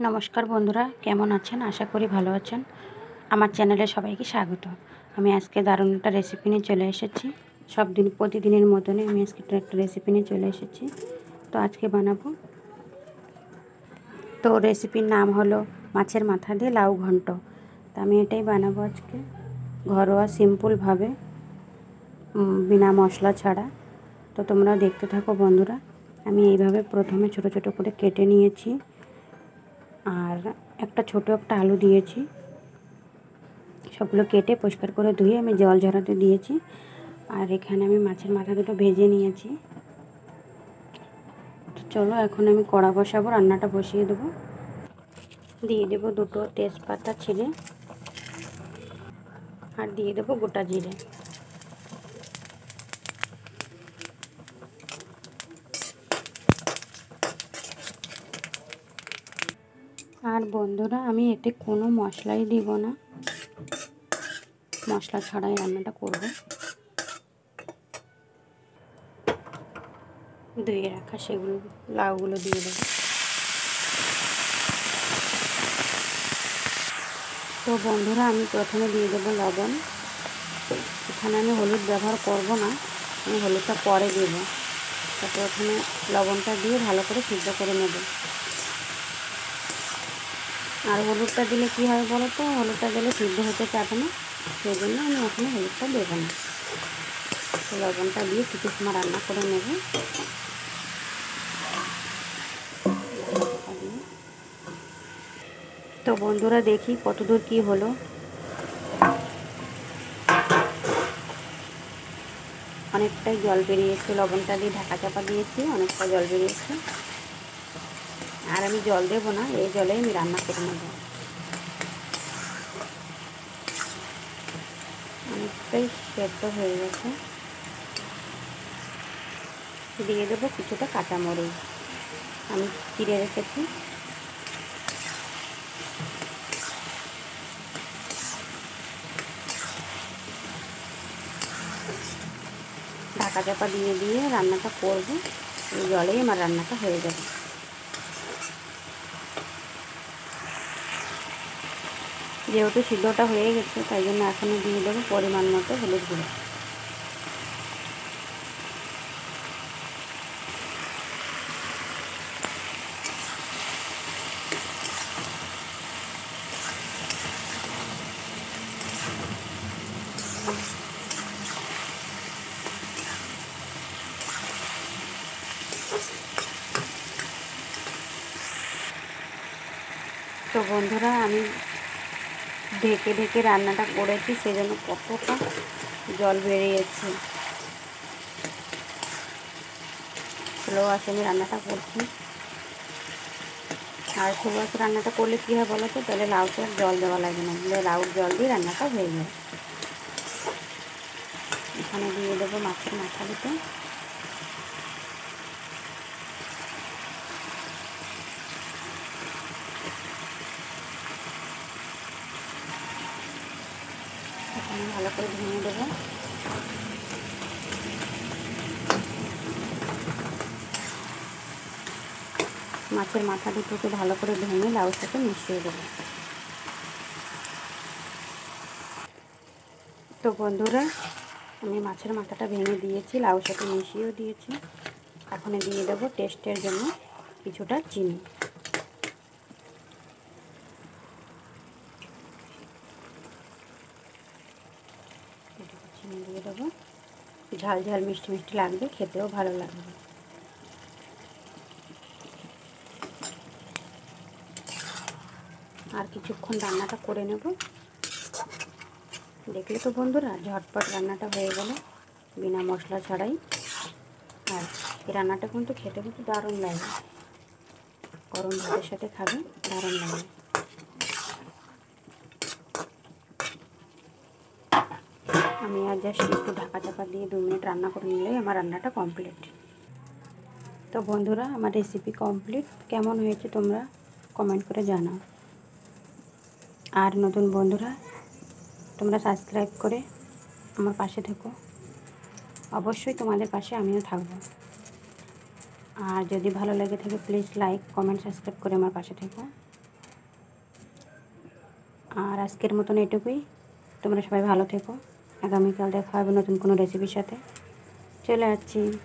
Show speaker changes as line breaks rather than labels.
নমস্কার বন্ধুরা, কেমন আছেন? আশা করি ভালো আছেন। আমার চ্যানেলে সবাইকে স্বাগত। আমি আজকে দারুণ একটা রেসিপি নিয়ে চলে এসেছি। সব দিন প্রতিদিনের মতনই আমি আজকে একটা রেসিপি নিয়ে চলে এসেছি। তো আজকে বানাবো, তো রেসিপির নাম হলো মাছের মাথা দিয়ে লাউ ঘন্ট। তো আমি এটাই বানাবো আজকে, ঘরোয়া সিম্পলভাবে, বিনা মশলা ছাড়া। তো তোমরাও দেখতে থাকো বন্ধুরা। আমি এইভাবে প্রথমে ছোট ছোট করে কেটে নিয়েছি, আর একটা আলু দিয়েছি। সবগুলো কেটে পরিষ্কার করে ধুয়ে আমি জল ঝরাতে দিয়েছি। আর এখানে আমি মাছের মাথা দুটো ভেজে নিয়েছি। তো চলো এখন আমি কড়া বসাবো, রান্নাটা বসিয়ে দেবো। দিয়ে দেবো দুটো তেজপাতা ছিঁড়ে, আর দিয়ে দেবো গোটা জিরে। আর বন্ধুরা, আমি এতে কোনো মশলাই দিব না, মশলা ছাড়াই রান্নাটা করব। ধুয়ে রাখা সেগুলো লাউগুলো দিয়ে দেবো। তো বন্ধুরা, আমি প্রথমে দিয়ে দেবো লবণ। এখানে আমি হলুদ ব্যবহার করব না, আমি হলুদটা পরে দেব। তো প্রথমে লবণটা দিয়ে ভালো করে সিদ্ধ করে নেব। আর হলুদটা দিলে কী হয় বলো তো, হলুদটা দিলে সিদ্ধ হতে চাবে না, সেই জন্য আমি এখানে হলুদটা দেবো না। তো লবণটা দিয়ে কিছু সময় রান্না করে নেব। তো বন্ধুরা, দেখি কতদূর কী হলো। অনেকটাই জল বেরিয়েছে, লবণটা দিয়ে ঢাকা চাপা দিয়েছি, অনেকটা জল বেরিয়েছে। আর আমি জল দেব না, এই জলেই আমি রান্না করে নেব। অনেকটাই সেদ্ধ হয়ে গেছে। দিয়ে দেবো কিছুটা কাঁচামরিচ, আমি চিড়ে রেখেছি। ঢাকা চাপা দিয়ে দিয়ে রান্নাটা করব, এই জলেই আমার রান্নাটা হয়ে যাবে। যেহেতু সিদ্ধটা হয়ে গেছে, তাই জন্য এখনও দিয়ে দেবো পরিমাণ মতো হলুদ গুঁড়ো। তো বন্ধুরা, আমি ঢেকে ঢেকে রান্নাটা করেছি, সেজন্য কতটা জল বেরিয়েছে। স্লো আছে আমি রান্নাটা করছি। আর স্লো আছে রান্নাটা করলে কী হয় বলো তো, তাহলে লাউতে আর জল দেওয়া লাগে না, লাউর জল দিয়ে রান্নাটা হয়ে যায়। এখানে দিয়ে দেবো মাছের মাথা দুটো। এখানে ভালো করে ভেঙে দেবো। মাছের মাথা দুটোকে ভালো করে ভেঙে লাউর সাথে মিশিয়ে দেবো। তো বন্ধুরা, আমি মাছের মাথাটা ভেঙে দিয়েছি, লাউর সাথে মিশিয়েও দিয়েছি। এখন দিয়ে দেবো টেস্টের জন্য কিছুটা চিনি। চিনি দিয়ে দেবো, ঝাল ঝাল মিষ্টি মিষ্টি লাগবে, খেতেও ভালো লাগবে। আর কিছুক্ষণ রান্নাটা করে নেব। দেখলে তো বন্ধুরা, ঝটপট রান্নাটা হয়ে গেল, বিনা মশলা ছাড়াই। আর এই রান্নাটা কিন্তু খেতে কিন্তু দারুণ লাগে, গরম ভাতের সাথে খাবে, দারুণ লাগে। আমি আর জাস্ট একটু ঢাকা চাপা দিয়ে 2 মিনিট রান্না করে নিলেই আমার রান্নাটা কমপ্লিট। তো বন্ধুরা, আমার রেসিপি কমপ্লিট। কেমন হয়েছে তোমরা কমেন্ট করে জানাও। আর নতুন বন্ধুরা, তোমরা সাবস্ক্রাইব করে আমার পাশে থেকো। অবশ্যই তোমাদের পাশে আমিও থাকবো। আর যদি ভালো লেগে থাকে, প্লিজ লাইক কমেন্ট সাবস্ক্রাইব করে আমার পাশে থেকো। আর আজকের মতন এটুকুই। তোমরা সবাই ভালো থেকো। আগামীকাল দেখা হবে নতুন কোনো রেসিপির সাথে। চলে যাচ্ছি।